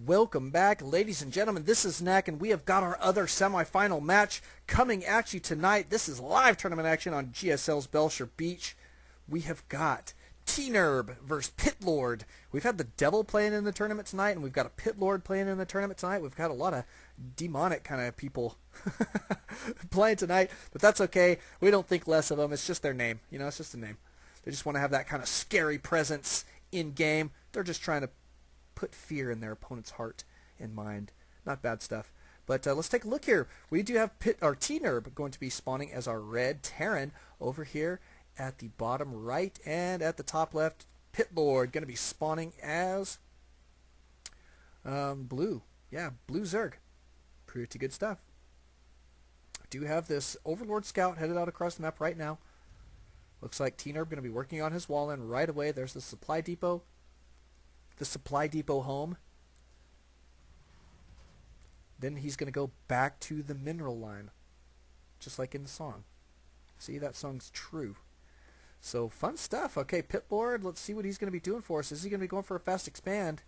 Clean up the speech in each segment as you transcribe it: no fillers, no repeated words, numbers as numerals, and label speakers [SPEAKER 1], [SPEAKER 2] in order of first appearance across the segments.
[SPEAKER 1] Welcome back, ladies and gentlemen. This is Knack, and we have got our other semifinal match coming at you tonight. This is live tournament action on GSL's Belcher Beach. We have got Tnerb versus PitLord. We've had the Devil playing in the tournament tonight, and we've got a PitLord playing in the tournament tonight. We've got a lot of demonic kind of people playing tonight, but that's okay. We don't think less of them. It's just their name. You know, it's just a name. They just want to have that kind of scary presence in game. They're just trying to put fear in their opponent's heart and mind. Not bad stuff. But let's take a look here. We do have Tnerb going to be spawning as our red Terran over here at the bottom right, and at the top left, PitLord going to be spawning as blue. Yeah, blue Zerg. Pretty good stuff. We do have this Overlord Scout headed out across the map right now. Looks like Tnerb going to be working on his wall, and right away there's the supply depot. The supply depot home. Then he's going to go back to the mineral line, just like in the song. See, that song's true. So fun stuff. Okay, PitLord, let's see what he's going to be doing for us. Is he going to be going for a fast expand?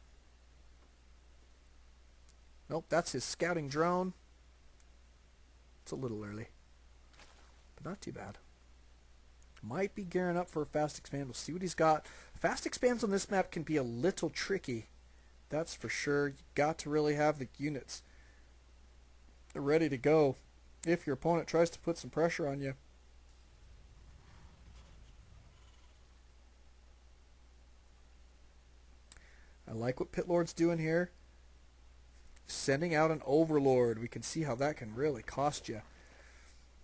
[SPEAKER 1] Nope, that's his scouting drone. It's a little early, but not too bad. Might be gearing up for a fast expand. We'll see what he's got. Fast expands on this map can be a little tricky. That's for sure. You got to really have the units ready to go if your opponent tries to put some pressure on you. I like what PitLord's doing here. Sending out an Overlord. We can see how that can really cost you.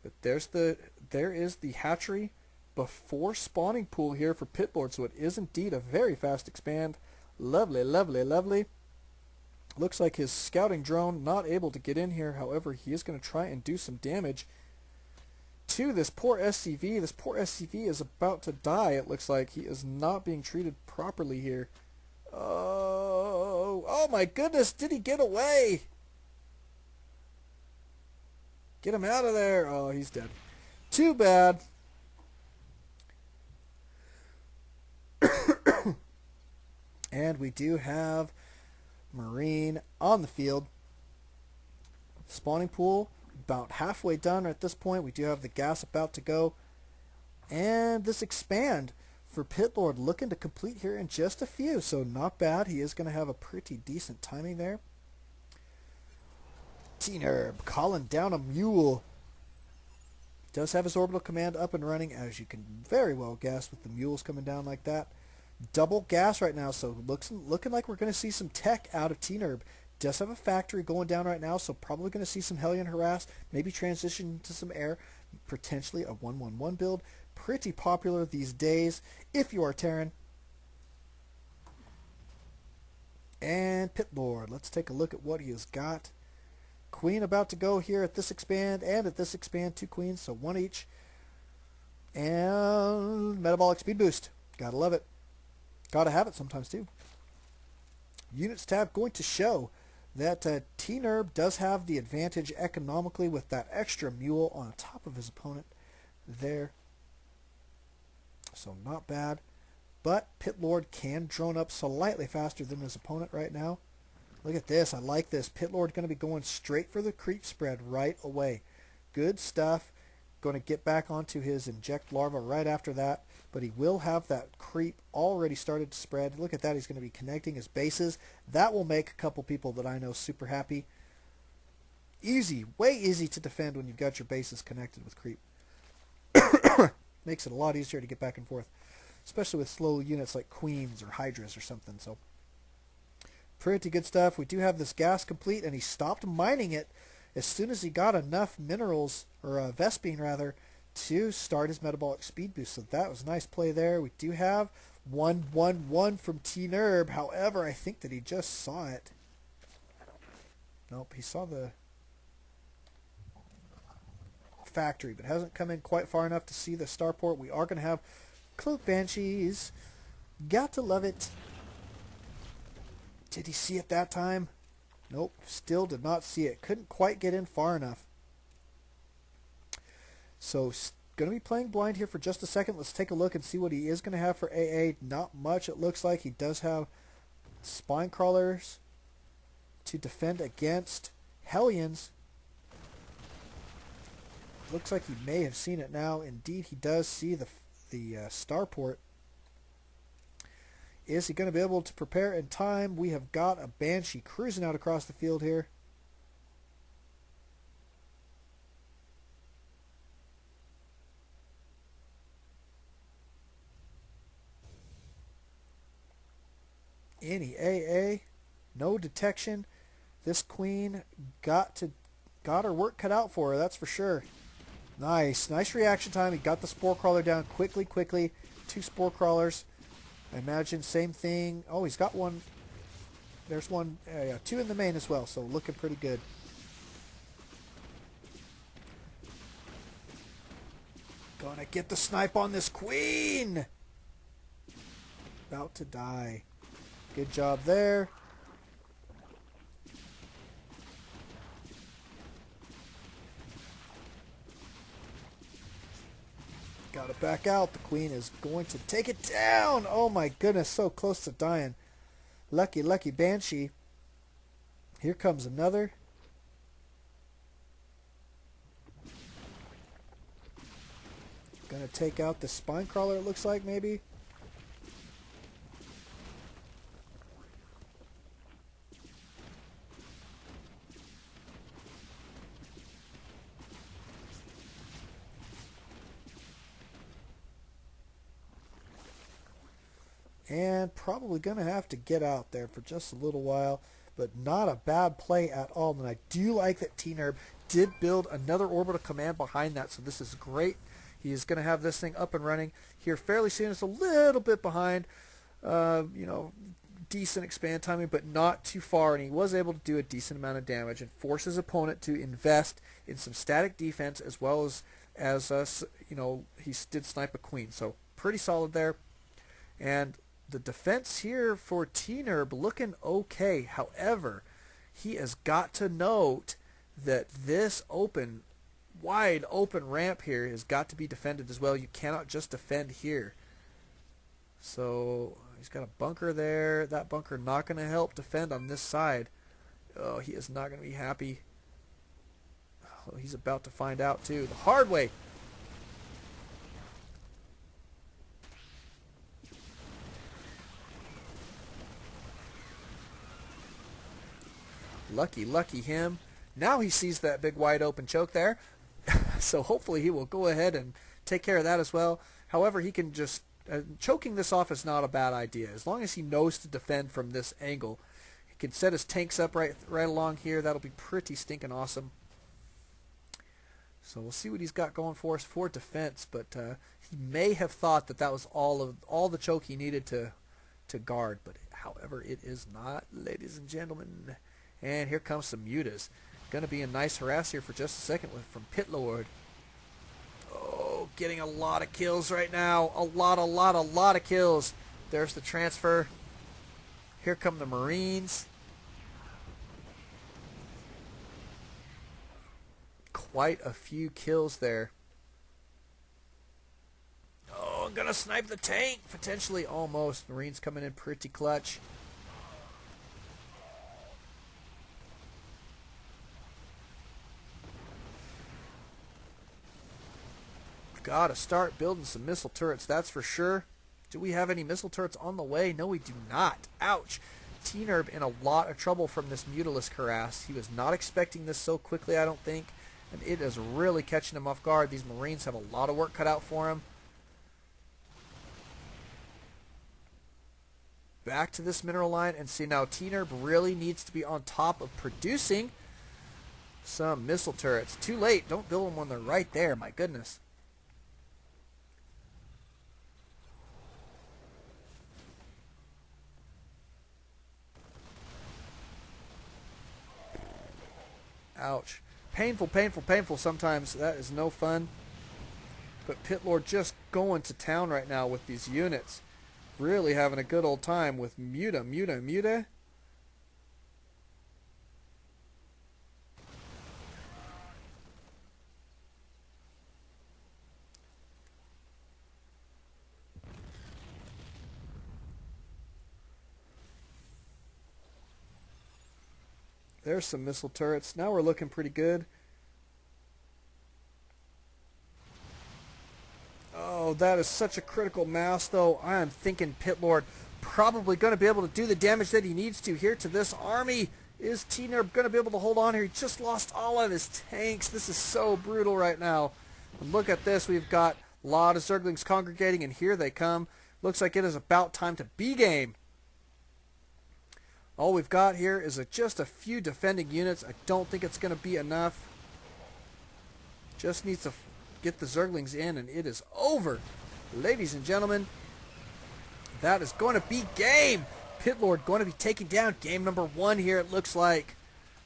[SPEAKER 1] But there is the hatchery before spawning pool here for PitLord, so it is indeed a very fast expand. Lovely, lovely, lovely. Looks like his scouting drone not able to get in here. However, he is going to try and do some damage to this poor SCV. This poor SCV is about to die. It looks like he is not being treated properly here. Oh my goodness, did he get away? Get him out of there. Oh, he's dead. Too bad. And we do have Marine on the field. Spawning pool about halfway done at this point. We do have the gas about to go. And this expand for PitLord looking to complete here in just a few. So not bad. He is going to have a pretty decent timing there. Tnerb calling down a mule. Does have his orbital command up and running, as you can very well guess with the mules coming down like that. Double gas right now, so looking like we're going to see some tech out of Tnerb. Does have a factory going down right now, so probably going to see some Hellion harass, maybe transition to some air, potentially a 1-1-1 build. Pretty popular these days if you are Terran. And PitLord, let's take a look at what he has got. Queen about to go here at this expand, and at this expand, 2 queens, so 1 each. And metabolic speed boost. Gotta love it. Gotta have it sometimes too. Units tab going to show that Tnerb does have the advantage economically with that extra mule on top of his opponent there. So not bad. But PitLord can drone up slightly faster than his opponent right now. Look at this. I like this. PitLord going to be going straight for the creep spread right away. Good stuff. Going to get back onto his inject larva right after that, but he will have that creep already started to spread. Look at that. He's going to be connecting his bases. That will make a couple people that I know super happy. Easy, way easy to defend when you've got your bases connected with creep. Makes it a lot easier to get back and forth, especially with slow units like queens or hydras or something. So pretty good stuff. We do have this gas complete, and he stopped mining it as soon as he got enough minerals, or Vespine rather, to start his metabolic speed boost. So that was a nice play there. We do have 1-1-1 from Tnerb. However, I think that he just saw it. Nope, he saw the factory, but hasn't come in quite far enough to see the starport. We are going to have Cloak Banshees. Got to love it. Did he see it that time? Nope, still did not see it. Couldn't quite get in far enough. So, going to be playing blind here for just a second. Let's take a look and see what he is going to have for AA. Not much, it looks like. He does have spine crawlers to defend against Hellions. Looks like he may have seen it now. Indeed, he does see the starport. Is he going to be able to prepare in time? We have got a Banshee cruising out across the field here. Any AA, no detection. This queen got her work cut out for her, that's for sure. Nice reaction time. He got the spore crawler down quickly. 2 spore crawlers. I imagine same thing. Oh, he's got one. There's one. Yeah, 2 in the main as well. So looking pretty good. Gonna get the snipe on this queen. About to die. Good job there. Got to back out. The queen is going to take it down. Oh my goodness, so close to dying. Lucky Banshee. Here comes another. Gonna take out the spine crawler, it looks like, maybe. And probably going to have to get out there for just a little while, but not a bad play at all. And I do like that Tnerb did build another orbital command behind that, so this is great. He is going to have this thing up and running here fairly soon. It's a little bit behind, decent expand timing, but not too far, and he was able to do a decent amount of damage and force his opponent to invest in some static defense as well as he did snipe a queen. So pretty solid there. And the defense here for Tnerb looking okay. However, he has got to note that this wide open ramp here has got to be defended as well. You cannot just defend here. So he's got a bunker there. That bunker not going to help defend on this side. Oh, he is not going to be happy. Oh, he's about to find out too. The hard way. Lucky him. Now he sees that big wide open choke there. So hopefully he will go ahead and take care of that as well. However, he can just... choking this off is not a bad idea. As long as he knows to defend from this angle. He can set his tanks up right along here. That'll be pretty stinking awesome. So we'll see what he's got going for us for defense. But he may have thought that was all the choke he needed to guard. But however, it is not, ladies and gentlemen. And here comes some mutas. Going to be a nice harass here for just a second from PitLord. Oh, getting a lot of kills right now. A lot of kills. There's the transfer. Here come the Marines. Quite a few kills there. Oh, I'm going to snipe the tank. Potentially, almost. Marines coming in pretty clutch. Gotta start building some missile turrets, that's for sure. Do we have any missile turrets on the way? No, we do not. Ouch. Tnerb in a lot of trouble from this Mutalisk harass. He was not expecting this so quickly, I don't think. And it is really catching him off guard. These Marines have a lot of work cut out for him. Back to this mineral line. And see, now Tnerb really needs to be on top of producing some missile turrets. Too late. Don't build them when they're right there. My goodness. Ouch. Painful sometimes. That is no fun. But PitLord just going to town right now with these units. Really having a good old time with Muta. There's some missile turrets. Now we're looking pretty good. Oh, that is such a critical mass, though. I am thinking PitLord probably going to be able to do the damage that he needs to here to this army. Is Tnerb going to be able to hold on here? He just lost all of his tanks. This is so brutal right now. And look at this. We've got a lot of Zerglings congregating, and here they come. Looks like it is about time to B-game. All we've got here is just a few defending units. I don't think it's going to be enough. Just needs to get the Zerglings in, and it is over. Ladies and gentlemen, that is going to be game. PitLord going to be taking down game number 1 here, it looks like.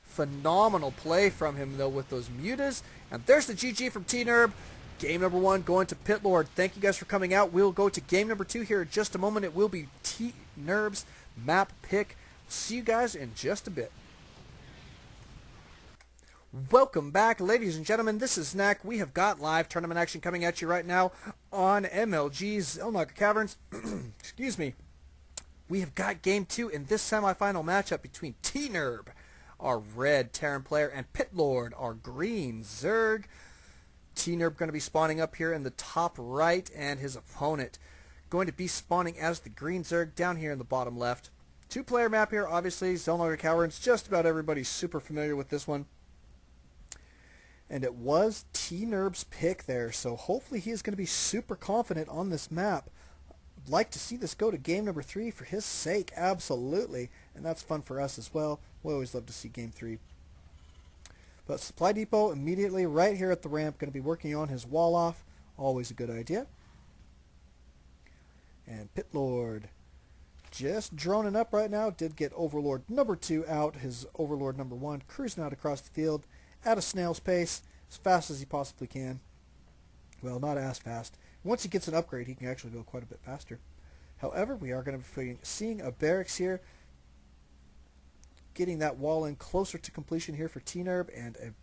[SPEAKER 1] Phenomenal play from him, though, with those mutas. And there's the GG from Tnerb. Game number 1 going to PitLord. Thank you guys for coming out. We'll go to game number 2 here in just a moment. It will be Tnerb's map pick. See you guys in just a bit. Welcome back, ladies and gentlemen. This is Snack. We have got live tournament action coming at you right now on MLG's Zelnaga Caverns. Excuse me. We have got game 2 in this semifinal matchup between Tnerb, our red Terran player, and PitLord, our green Zerg. Tnerb going to be spawning up here in the top right, and his opponent going to be spawning as the green Zerg down here in the bottom left. 2-player map here, obviously. Zelnaga Caverns. Just about everybody's super familiar with this one. And it was Tnerb's pick there, so hopefully he is going to be super confident on this map. I'd like to see this go to game number 3 for his sake, absolutely. And that's fun for us as well. We always love to see game 3. But Supply Depot immediately right here at the ramp, going to be working on his wall off. Always a good idea. And PitLord just droning up right now. Did get Overlord number 2 out. His Overlord number 1 cruising out across the field at a snail's pace, as fast as he possibly can. Well, not as fast. Once he gets an upgrade, he can actually go quite a bit faster. However, we are going to be seeing a barracks here, getting that wall in closer to completion here for Tnerb, and a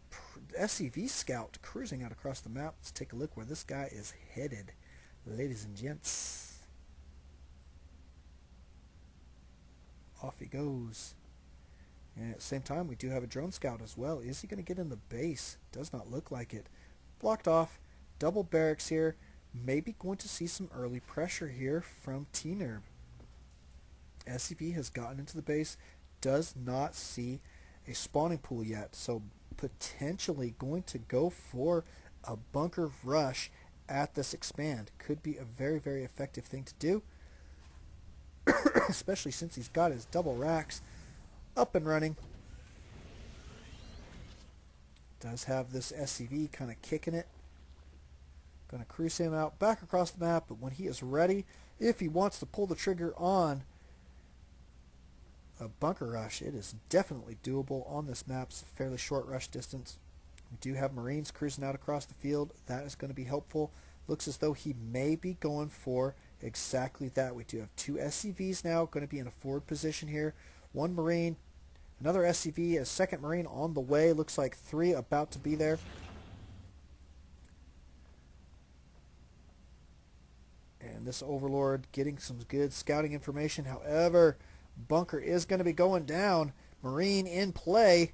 [SPEAKER 1] SCV scout cruising out across the map. Let's take a look where this guy is headed, ladies and gents. Off he goes. And at the same time, we do have a drone scout as well. Is he going to get in the base? Does not look like it. Blocked off. Double barracks here. Maybe going to see some early pressure here from Tnerb. SCV has gotten into the base. Does not see a spawning pool yet. So potentially going to go for a bunker rush at this expand. Could be a very, very effective thing to do. Especially since he's got his double racks up and running. Does have this SCV kind of kicking it. Going to cruise him out back across the map, but when he is ready, if he wants to pull the trigger on a bunker rush, it is definitely doable on this map. It's a fairly short rush distance. We do have Marines cruising out across the field. That is going to be helpful. Looks as though he may be going for exactly that. We do have 2 SCVs now going to be in a forward position here. 1 Marine, another SCV, a second Marine on the way. Looks like 3 about to be there. And this Overlord getting some good scouting information. However, bunker is going to be going down. Marine in play.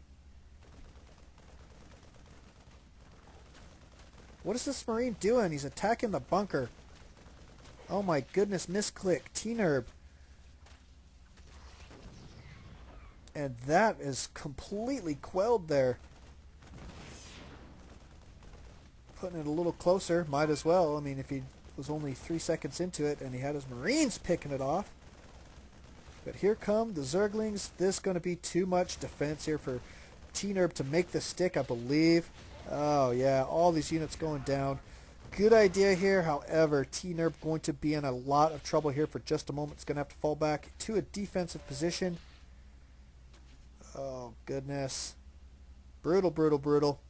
[SPEAKER 1] What is this Marine doing? He's attacking the bunker. Oh my goodness, misclick. Tnerb. And that is completely quelled there. Putting it a little closer, might as well. I mean, if he was only 3 seconds into it and he had his Marines picking it off. But here come the Zerglings. This is going to be too much defense here for Tnerb to make the stick, I believe. Oh yeah, all these units going down. Good idea here. However, Tnerb going to be in a lot of trouble here for just a moment. It's going to have to fall back to a defensive position. Oh, goodness. Brutal, brutal, brutal.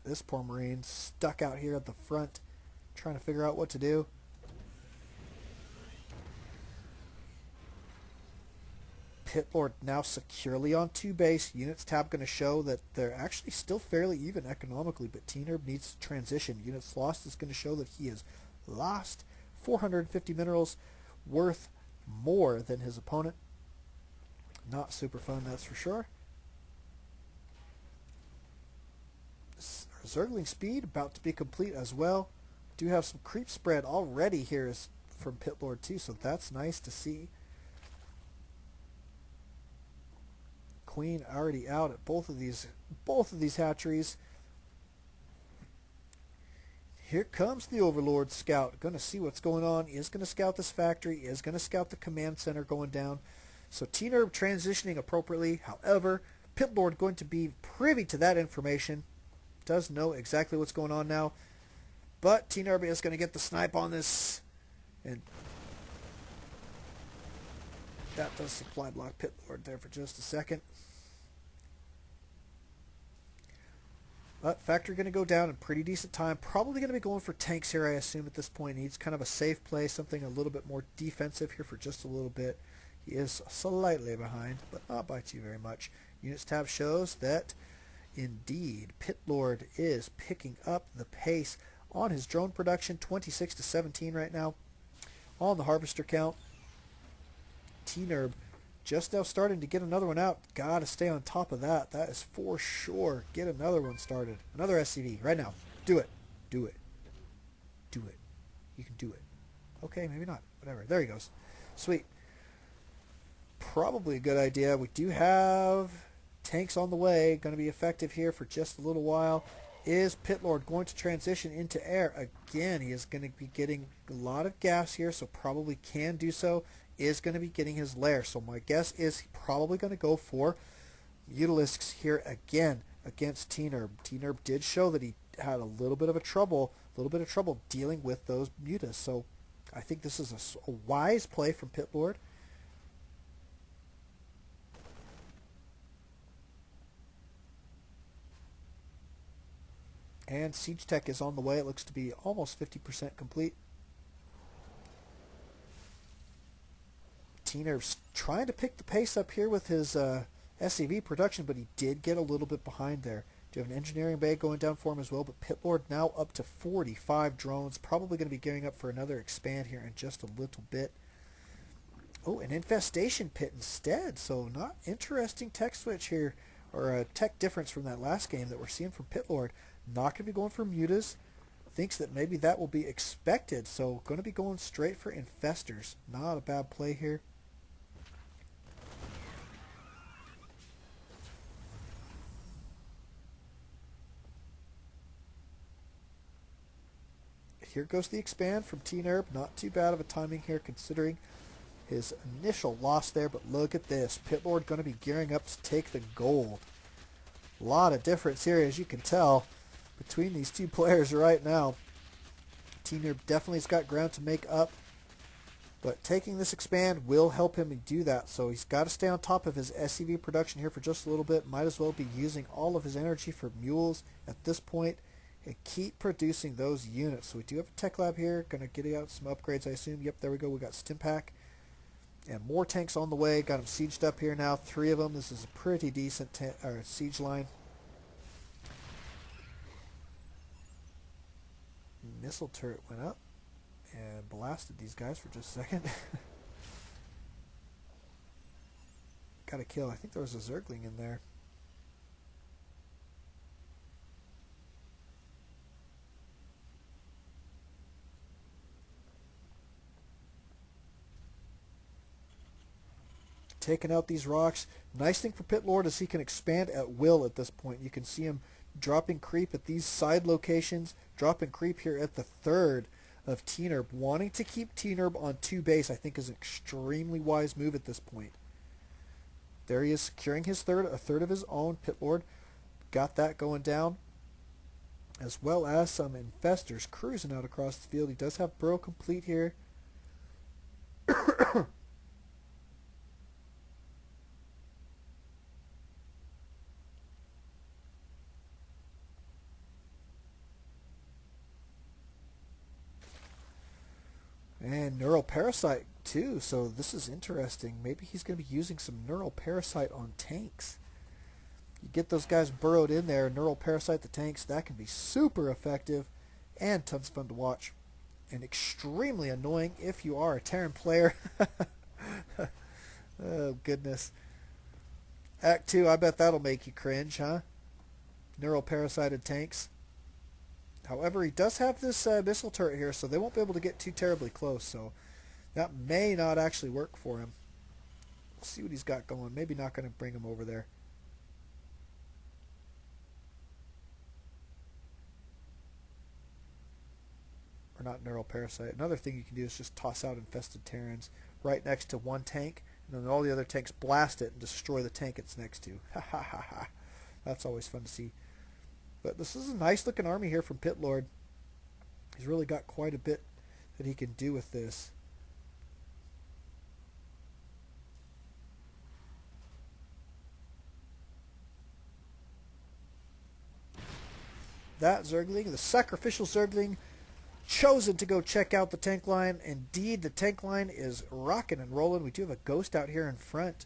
[SPEAKER 1] This poor Marine stuck out here at the front, trying to figure out what to do. PitLord now securely on 2 base. Units tab going to show that they're actually still fairly even economically, but Tnerb needs to transition. Units lost is going to show that he has lost 450 minerals, worth more than his opponent. Not super fun, that's for sure. Zergling speed about to be complete as well. Do have some creep spread already here from PitLord too, so that's nice to see. Queen already out at both of these hatcheries. Here comes the Overlord Scout. Going to see what's going on. Is going to scout this factory. Is going to scout the command center going down. So Tnerb transitioning appropriately. However, PitLord going to be privy to that information. Does know exactly what's going on now. But Tnerb is going to get the snipe on this. And that does supply block PitLord there for just a second. But factory going to go down in pretty decent time. Probably going to be going for tanks here, I assume, at this point. Needs kind of a safe play, something a little bit more defensive here for just a little bit. He is slightly behind, but not by too very much. Units tab shows that, indeed, PitLord is picking up the pace on his drone production. 26 to 17 right now on the harvester count. Tnerb just now starting to get another one out. Gotta stay on top of that. That is for sure. Get another one started. Another SCV right now. Do it. Do it. Do it. You can do it. Okay, maybe not. Whatever. There he goes. Sweet. Probably a good idea. We do have tanks on the way. Going to be effective here for just a little while. Is PitLord going to transition into air? Again, he is going to be getting a lot of gas here, so probably can do so. Is going to be getting his lair. So my guess is probably going to go for Mutalisks here again against Tnerb. Tnerb did show that he had a little bit of trouble dealing with those mutas. So I think this is a wise play from PitLord. And Siege Tech is on the way. It looks to be almost 50% complete. Tnerb's trying to pick the pace up here with his SCV production, but he did get a little bit behind there. Do have an engineering bay going down for him as well, but PitLord now up to 45 drones. Probably going to be gearing up for another expand here in just a little bit. Oh, an infestation pit instead. So not interesting tech switch here, or a tech difference from that last game that we're seeing from PitLord. Not going to be going for mutas. Thinks that maybe that will be expected, so going to be going straight for infestors. Not a bad play here. Here goes the expand from Tnerb. Not too bad of a timing here considering his initial loss there, but look at this. PitLord going to be gearing up to take the gold. A lot of difference here, as you can tell, between these two players right now. Tnerb definitely has got ground to make up, but taking this expand will help him do that. So he's got to stay on top of his SCV production here for just a little bit. Might as well be using all of his energy for mules at this point and keep producing those units. So we do have a tech lab here. Going to get out some upgrades, I assume. Yep, there we go. We got Stimpack. And more tanks on the way. Got them sieged up here now. 3 of them. This is a pretty decent siege line. Missile turret went up and blasted these guys for just a second. Got a kill. I think there was a Zergling in there. Taking out these rocks. Nice thing for PitLord is he can expand at will at this point. You can see him dropping creep at these side locations, dropping creep here at the third of Tnerb. Wanting to keep Tnerb on 2 base, I think, is an extremely wise move at this point. There he is securing his third, a third of his own. PitLord got that going down, as well as some infestors cruising out across the field. He does have burrow complete here. And Neural Parasite too, so this is interesting. Maybe he's going to be using some Neural Parasite on tanks. You get those guys burrowed in there, Neural Parasite the tanks, that can be super effective and tons of fun to watch. And extremely annoying if you are a Terran player. Oh, goodness. Act 2, I bet that'll make you cringe, huh? Neural parasited tanks. However, he does have this missile turret here, so they won't be able to get too terribly close, so that may not actually work for him. We'll see what he's got going. Maybe not going to bring him over there. Or not neural parasite. Another thing you can do is just toss out infested Terrans right next to one tank, and then all the other tanks blast it and destroy the tank it's next to. Ha ha ha ha. That's always fun to see. But this is a nice looking army here from PitLord. He's really got quite a bit that he can do with this. That Zergling, the sacrificial Zergling, chosen to go check out the tank line. Indeed, the tank line is rocking and rolling. We do have a ghost out here in front.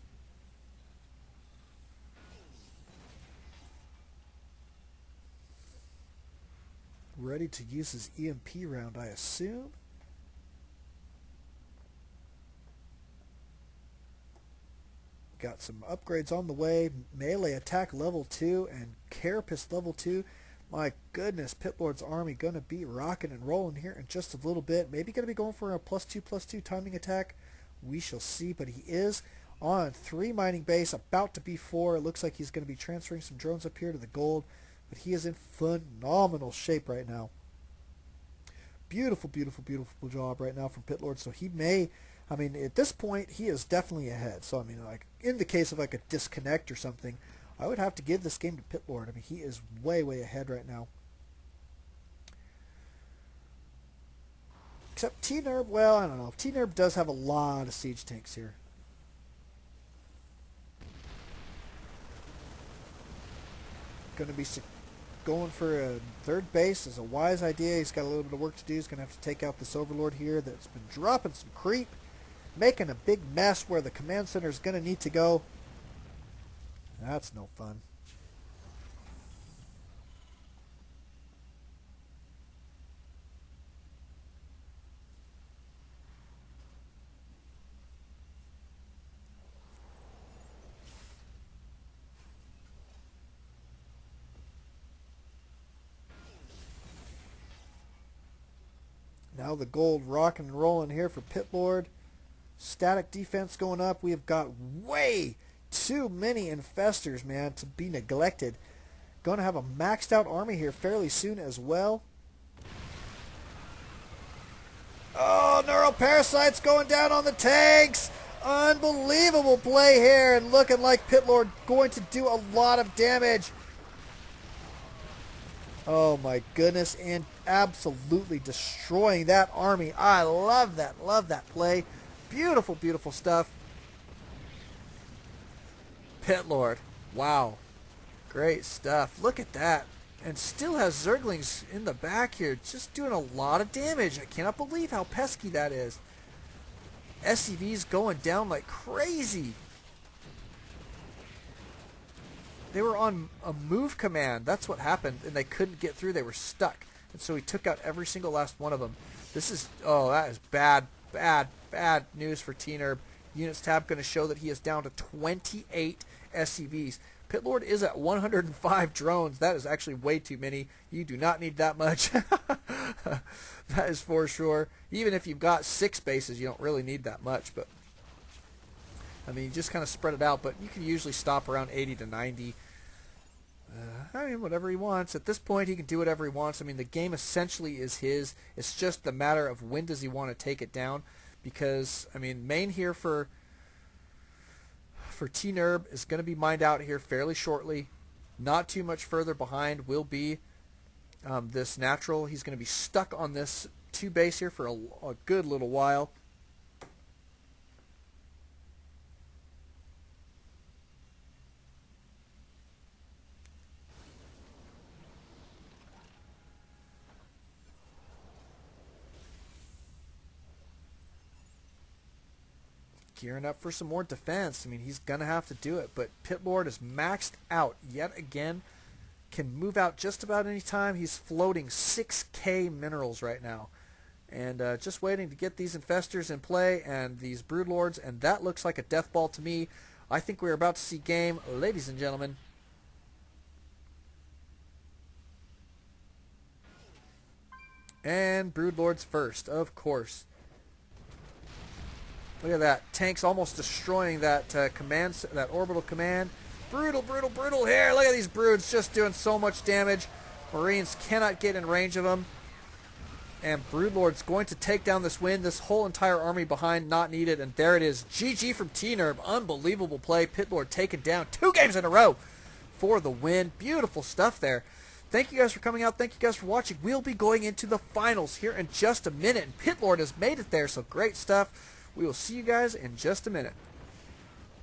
[SPEAKER 1] Ready to use his EMP round, I assume. Got some upgrades on the way. Melee attack level 2 and carapace level 2. My goodness, PitLord's army going to be rocking and rolling here in just a little bit. Maybe going to be going for a +2/+2 timing attack. We shall see, but he is on 3 mining base, about to be 4. It looks like he's going to be transferring some drones up here to the gold, but he is in phenomenal shape right now. Beautiful, beautiful, beautiful job right now from PitLord. So he may, I mean, at this point, he is definitely ahead. So, I mean, like, in the case of like a disconnect or something, I would have to give this game to PitLord. I mean, he is way, way ahead right now. Except Tnerb, well, I don't know. Tnerb does have a lot of siege tanks here. Going to be going for a third base is a wise idea. He's got a little bit of work to do. He's going to have to take out this overlord here that's been dropping some creep, making a big mess where the command center is going to need to go. That's no fun. Now the gold rocking and rolling here for PitLord. Static defense going up. We have got way too many infestors, man, to be neglected. Going to have a maxed out army here fairly soon as well. Oh, neural parasites going down on the tanks. Unbelievable play here, and looking like PitLord going to do a lot of damage. Oh my goodness, and absolutely destroying that army. I love that play. Beautiful, beautiful stuff. PitLord, wow, great stuff. Look at that, and still has Zerglings in the back here, just doing a lot of damage. I cannot believe how pesky that is. SCVs going down like crazy. They were on a move command. That's what happened, and they couldn't get through. They were stuck, and so he took out every single last one of them. This is, oh, that is bad, bad, bad news for Tnerb. Units tab going to show that he is down to 28 SCVs. PitLord is at 105 drones. That is actually way too many. You do not need that much. That is for sure. Even if you've got 6 bases, you don't really need that much. But I mean, you just kind of spread it out. But you can usually stop around 80 to 90. I mean, whatever he wants. At this point, he can do whatever he wants. I mean, the game essentially is his. It's just the matter of when does he want to take it down. Because, I mean, main here for Tnerb is going to be mined out here fairly shortly. Not too much further behind will be this natural. He's going to be stuck on this 2 base here for a good little while. Gearing up for some more defense. I mean, he's going to have to do it, but PitLord is maxed out yet again. Can move out just about any time. He's floating 6k minerals right now. And just waiting to get these infestors in play and these broodlords, and that looks like a death ball to me. I think we're about to see game, ladies and gentlemen. And Broodlord's first, of course. Look at that. Tanks almost destroying that that orbital command. Brutal, brutal, brutal here. Look at these broods just doing so much damage. Marines cannot get in range of them. And Broodlord's going to take down this win. This whole entire army behind, not needed. And there it is. GG from Tnerb. Unbelievable play. PitLord taken down 2 games in a row for the win. Beautiful stuff there. Thank you guys for coming out. Thank you guys for watching. We'll be going into the finals here in just a minute. And PitLord has made it there, so great stuff. We will see you guys in just a minute.